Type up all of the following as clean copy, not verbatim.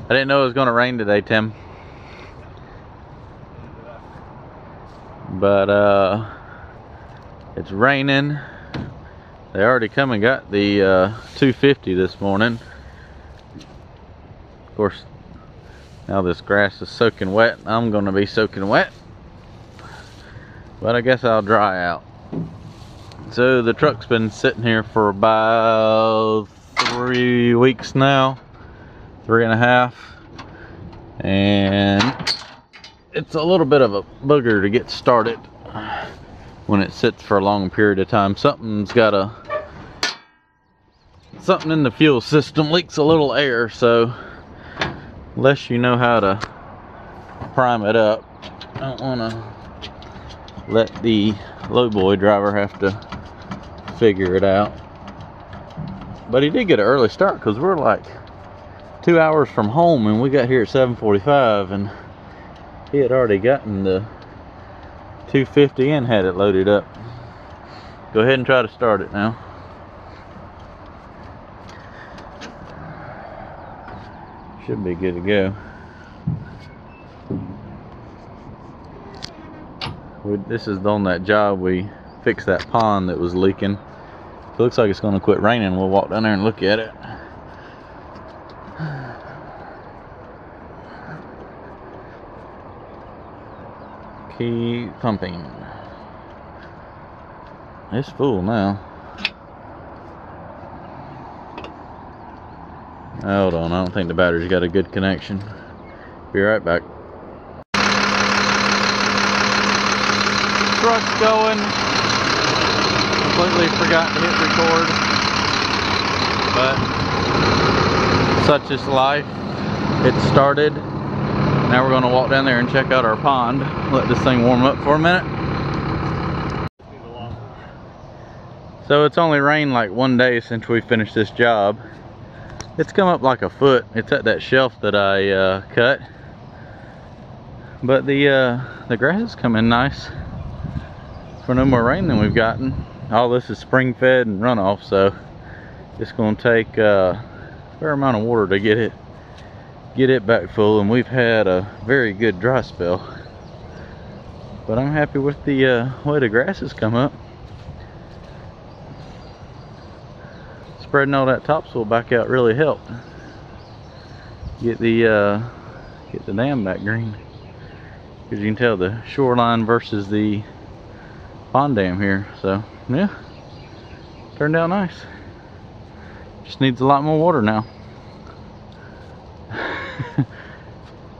I didn't know it was going to rain today, Tim. But it's raining. They already come and got the 250 this morning. Of course, now this grass is soaking wet. I'm going to be soaking wet. But I guess I'll dry out. So the truck's been sitting here for about 3 weeks now. 3.5. And it's a little bit of a booger to get started when it sits for a long period of time. Something in the fuel system leaks a little air, so unless you know how to prime it up, I don't want to let the lowboy driver have to figure it out. But he did get an early start because we're like 2 hours from home and we got here at 7:45, and he had already gotten the 250 and had it loaded up. Go ahead and try to start it now. Should be good to go. This is on that job we fixed that pond that was leaking. It looks like it's going to quit raining. We'll walk down there and look at it. Keep pumping. It's full now. Hold on, I don't think the battery's got a good connection. Be right back. Truck's going. Completely forgot to hit record, but such is life. It started. Now we're going to walk down there and check out our pond. Let this thing warm up for a minute. So it's only rained like 1 day since we finished this job. It's come up like a foot. It's at that shelf that I cut. But the grass is coming nice for no more rain than we've gotten. All this is spring fed and runoff, so it's going to take a fair amount of water to get it back full, and we've had a very good dry spell. But I'm happy with the way the grass has come up. Spreading all that topsoil back out really helped get the dam back green, because you can tell the shoreline versus the pond dam here. So yeah, turned out nice. Just needs a lot more water now.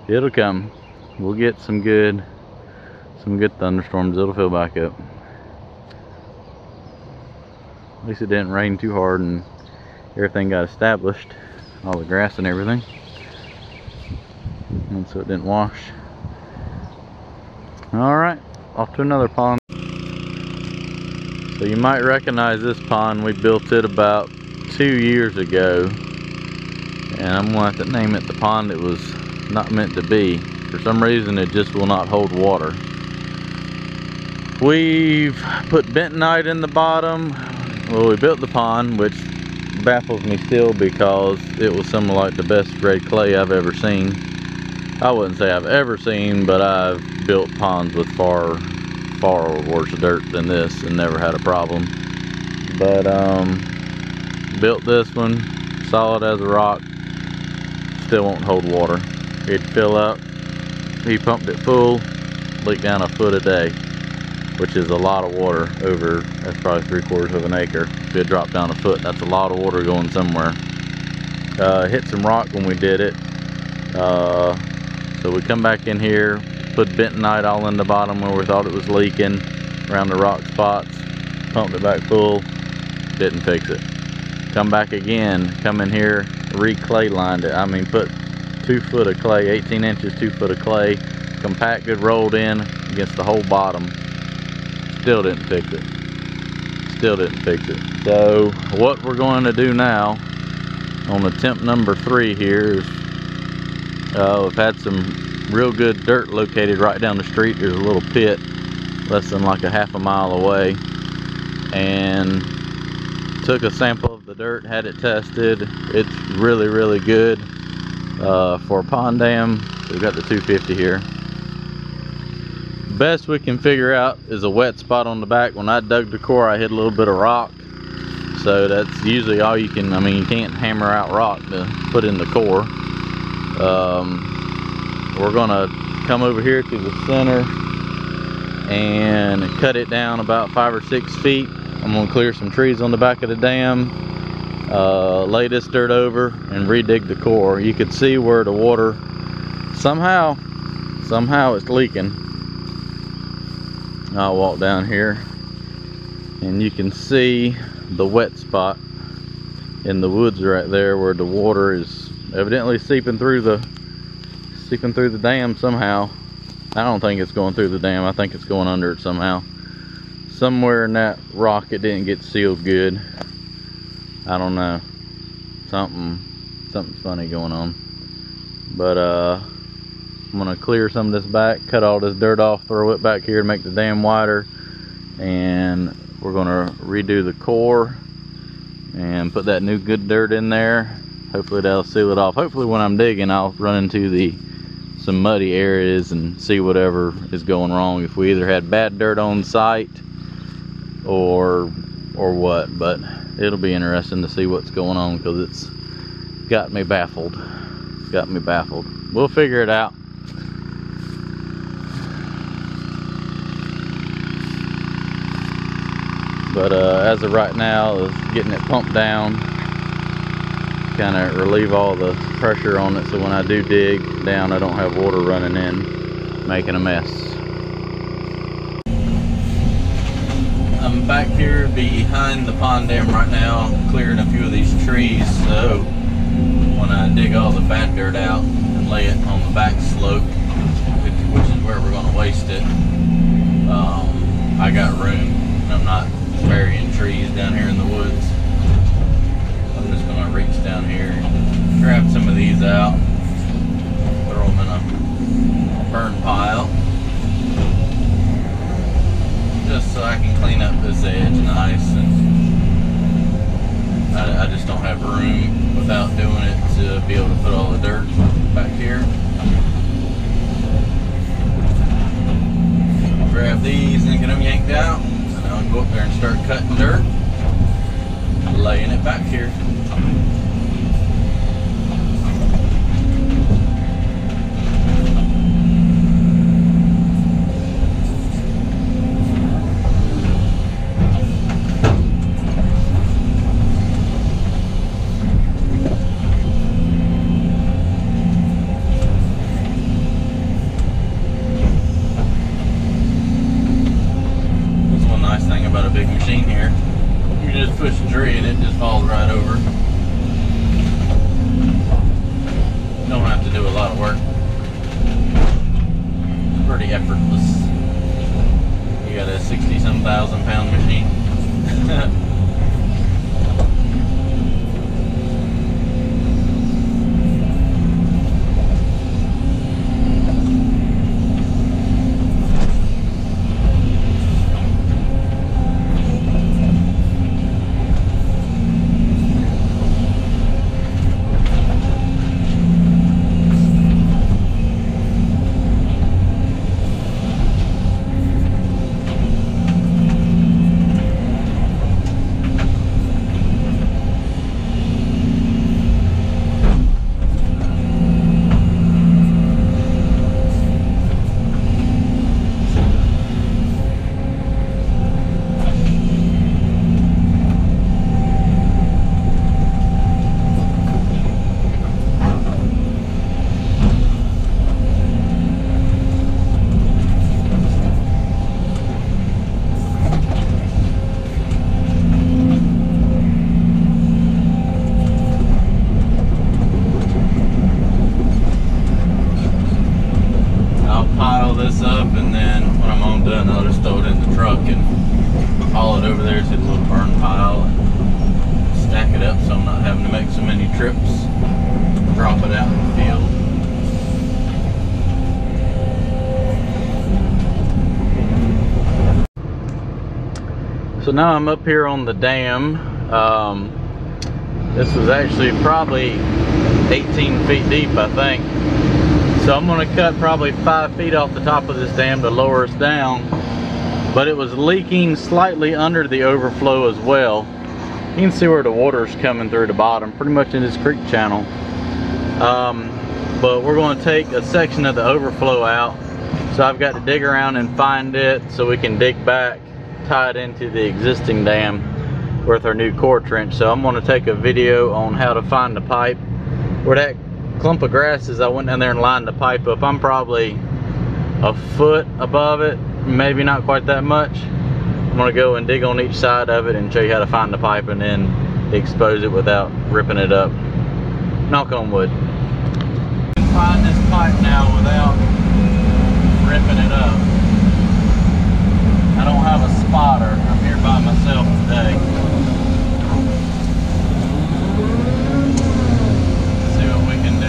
It'll come. We'll get some good thunderstorms. It'll fill back up. At least it didn't rain too hard and everything got established, all the grass and everything, and so it didn't wash. All right, off to another pond. So you might recognize this pond. We built it about 2 years ago, and I'm gonna have to name it the pond it was not meant to be. For some reason it just will not hold water. We've put bentonite in the bottom. Well, we built the pond, which baffles me still because it was some of like the best grade clay I've ever seen. I wouldn't say I've ever seen, but I've built ponds with far worse dirt than this and never had a problem. But built this one, solid as a rock, still won't hold water. It'd fill up, he pumped it full, leaked down a foot a day, which is a lot of water. Over, that's probably 3/4 of an acre. If it dropped down a foot, that's a lot of water going somewhere. Hit some rock when we did it. So we come back in here, put bentonite all in the bottom where we thought it was leaking, around the rock spots, pumped it back full, didn't fix it. Come back again, come in here, re-clay lined it. I mean, put 2 foot of clay, 18 inches, 2 foot of clay, compacted, rolled in against the whole bottom. Still didn't fix it. Still didn't fix it. So what we're going to do now on attempt number 3 here is we've had some real good dirt located right down the street. There's a little pit less than like a half a mile away, and took a sample of the dirt, had it tested. It's really good. for a pond dam. We've got the 250 here. Best we can figure out is a wet spot on the back. When I dug the core, I hit a little bit of rock. So that's usually all you can, I mean, you can't hammer out rock to put in the core. We're gonna come over here to the center and cut it down about 5 or 6 feet. I'm gonna clear some trees on the back of the dam, lay this dirt over and redig the core. You could see where the water, somehow it's leaking. I'll walk down here and you can see the wet spot in the woods right there where the water is evidently seeping through the dam somehow. I don't think it's going through the dam. I think it's going under it somehow. Somewhere in that rock it didn't get sealed good. I don't know. Something's funny going on. But I'm gonna clear some of this back, cut all this dirt off, throw it back here to make the dam wider, and we're gonna redo the core and put that new good dirt in there. Hopefully that'll seal it off. Hopefully when I'm digging I'll run into some muddy areas and see whatever is going wrong, if we either had bad dirt on site or what. But it'll be interesting to see what's going on, because it's got me baffled. We'll figure it out. But as of right now, is getting it pumped down, kind of relieve all the pressure on it, so when I do dig down I don't have water running in making a mess. I'm back here behind the pond dam right now, clearing a few of these trees, so when I dig all the bad dirt out and lay it on the back slope, which is where we're going to waste it, I got room and I'm not burying trees down here in the woods. I'm just going to reach down here, grab some of these out, throw them in a burn pile, just so I can clean up this edge nice. And I just don't have room without doing it to be able to put all the dirt back here. Grab these and get them yanked out, and I'll go up there and start cutting dirt, laying it back here. Push a tree and it just falls right over. Don't have to do a lot of work. Pretty effortless. You got a 60-some thousand pound machine. This up, and then when I'm all done I'll just throw it in the truck and haul it over there to the little burn pile and stack it up, so I'm not having to make so many trips, drop it out in the field. So now I'm up here on the dam. This was actually probably 18 feet deep, I think. So I'm gonna cut probably 5 feet off the top of this dam to lower us down. But it was leaking slightly under the overflow as well. You can see where the water's coming through the bottom, pretty much in this creek channel. But we're going to take a section of the overflow out. So I've got to dig around and find it so we can dig back, tie it into the existing dam with our new core trench. So I'm going to take a video on how to find the pipe. Where that clump of grass is, I went down there and lined the pipe up. I'm probably a foot above it, maybe not quite that much. I'm going to go and dig on each side of it and show you how to find the pipe and then expose it without ripping it up. Knock on wood. Find this pipe now without ripping it up. I don't have a spotter. I'm here by myself today. Let's see what we can do.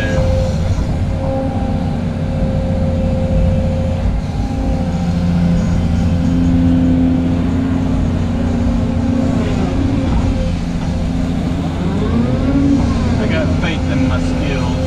I got faith in my skills.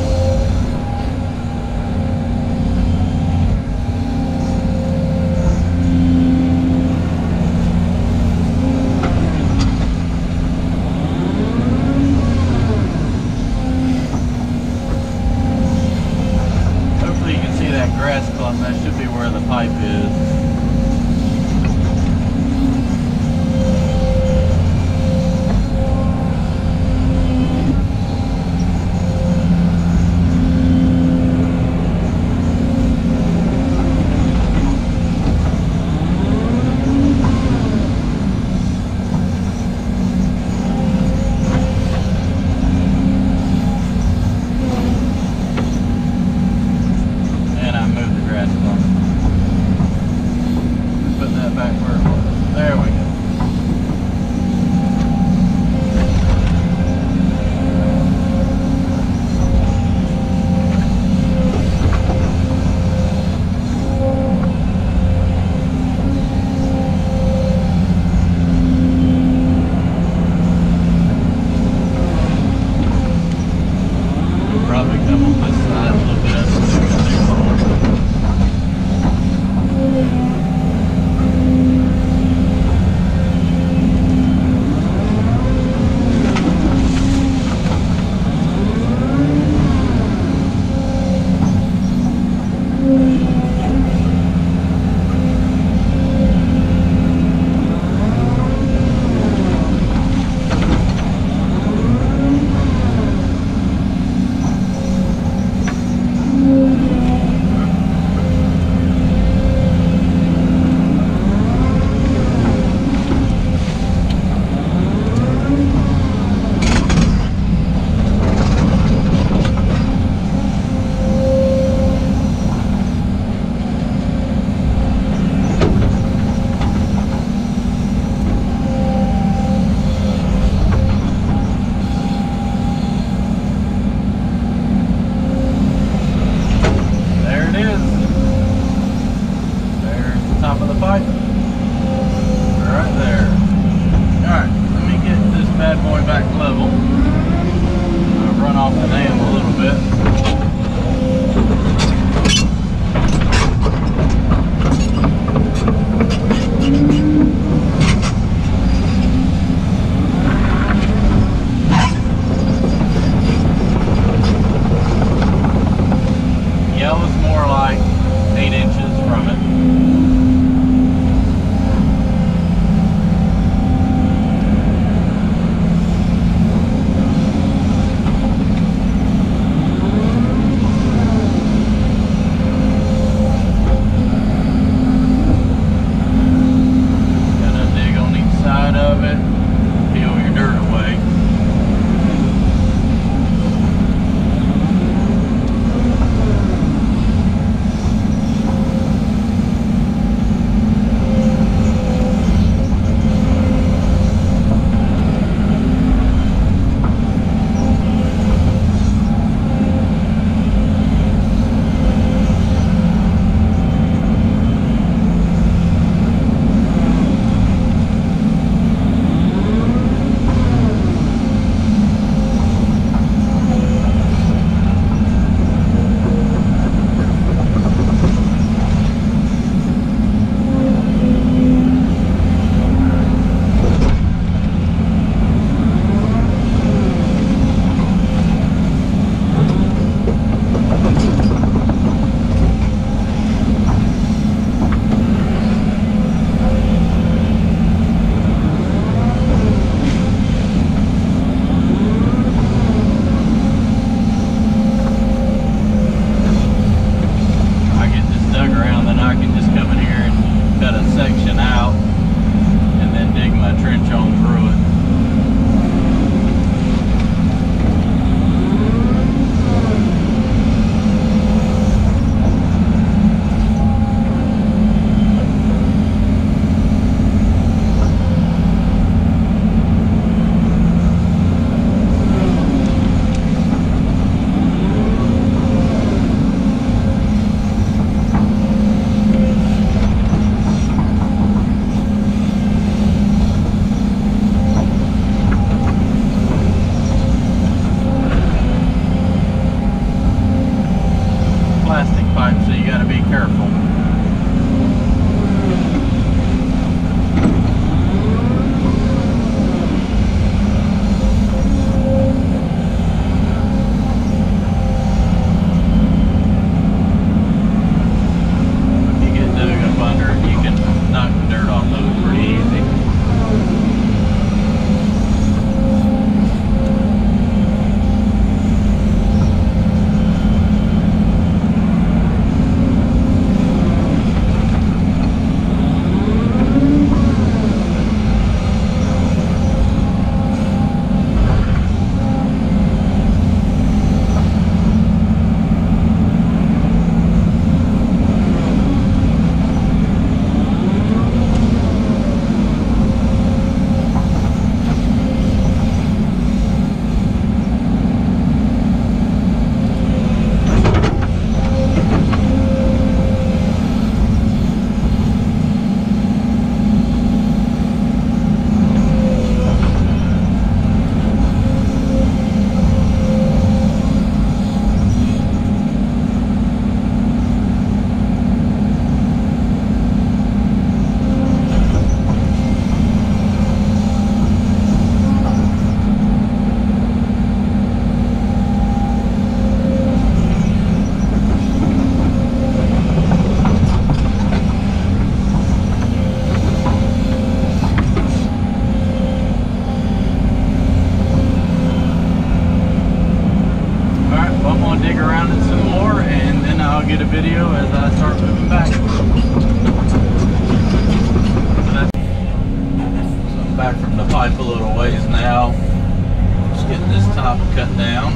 Grass clump, that should be where the pipe is. you got to be careful. Get a video as I start moving back. So I'm back from the pipe a little ways now. Just getting this top cut down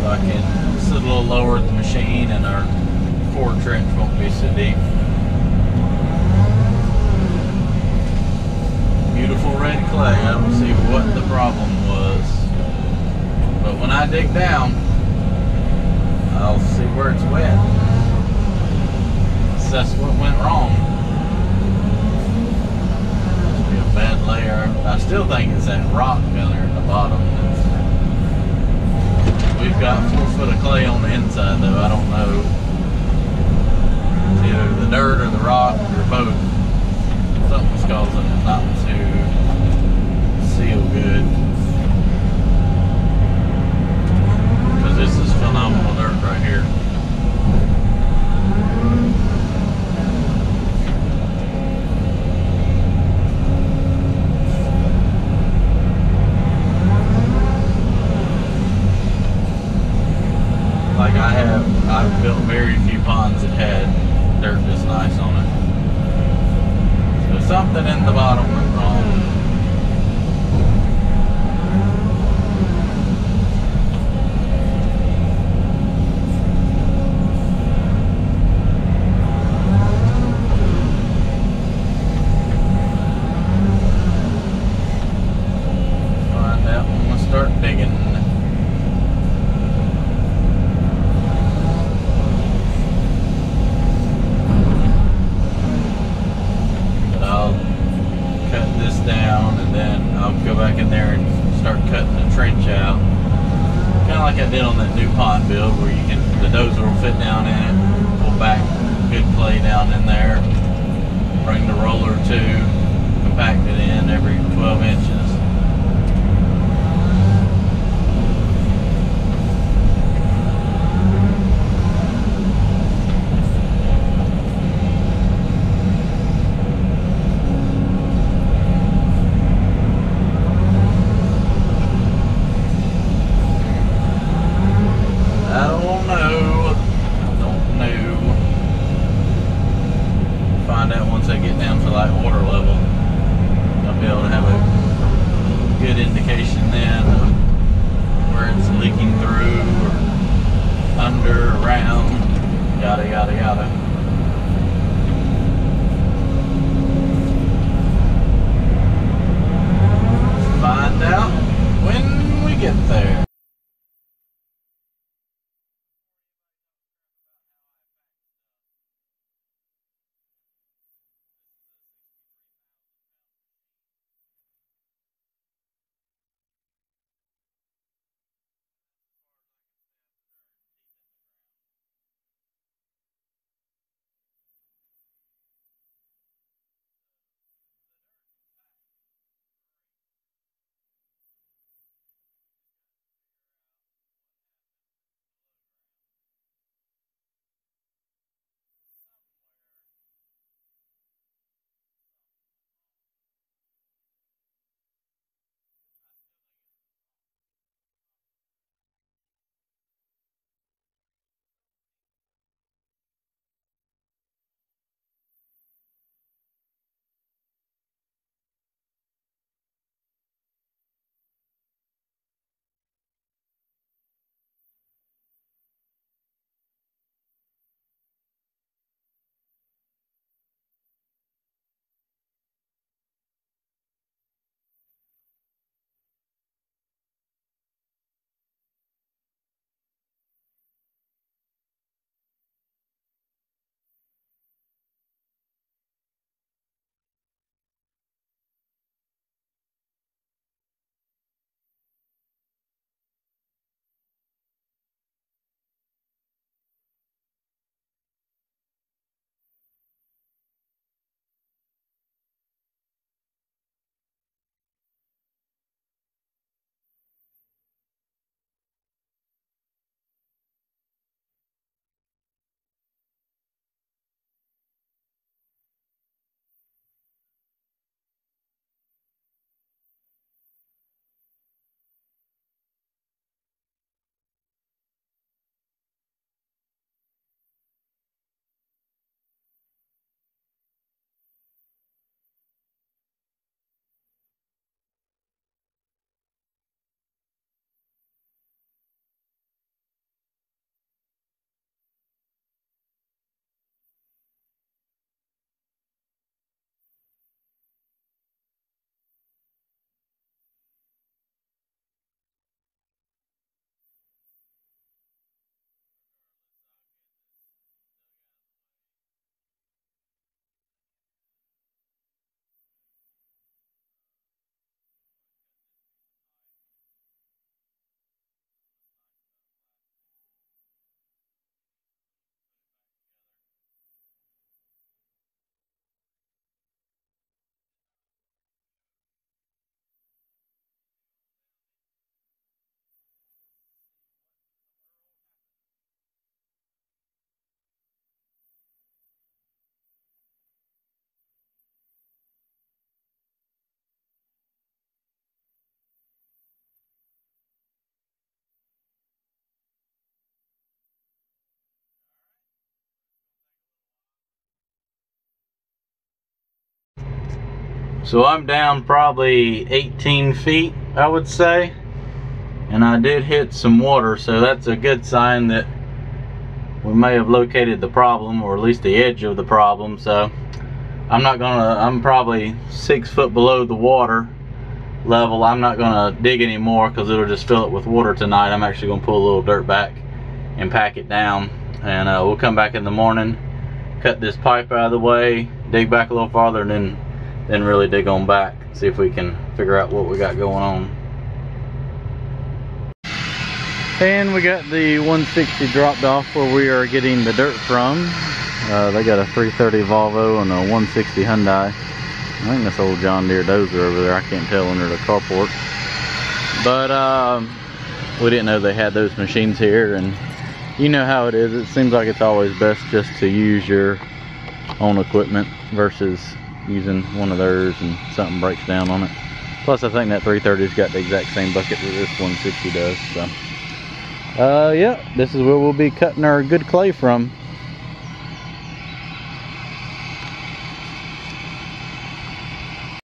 so I can sit a little lower at the machine and our core trench won't be so deep. Beautiful red clay. I don't see what the problem was, but when I dig down, I'll see where it's wet. So that's what went wrong. Must be a bad layer. I still think it's that rock down there at the bottom. We've got 4 foot of clay on the inside though. I don't know. It's either the dirt or the rock or both. Something's causing it not to seal good. Because this is phenomenal dirt right here. Like I've built very few ponds that had dirt this nice on it. So something in the bottom went wrong. Like I did on that new pond build where you can, the dozer will fit down in it, pull back good clay down in there, bring the roller to, compact it in every 12 inches. Once I get down to like water level, I'll be able to have a good indication then of where it's leaking through or under, around, yada yada yada. Find out when we get there. So I'm down probably 18 feet, I would say, and I did hit some water, so that's a good sign that we may have located the problem, or at least the edge of the problem. So I'm probably 6 foot below the water level. I'm not gonna dig anymore because it'll just fill it with water tonight. I'm actually gonna pull a little dirt back and pack it down, and we'll come back in the morning, cut this pipe out of the way, dig back a little farther, and then really dig on back, see if we can figure out what we got going on. And we got the 160 dropped off where we are getting the dirt from. They got a 330 Volvo and a 160 Hyundai. I think that's old John Deere dozer over there. I can't tell under the carport. But we didn't know they had those machines here, and you know how it is. It seems like it's always best just to use your own equipment versus using one of theirs and something breaks down on it. Plus I think that 330's got the exact same bucket that this 160 does. So yeah, this is where we'll be cutting our good clay from.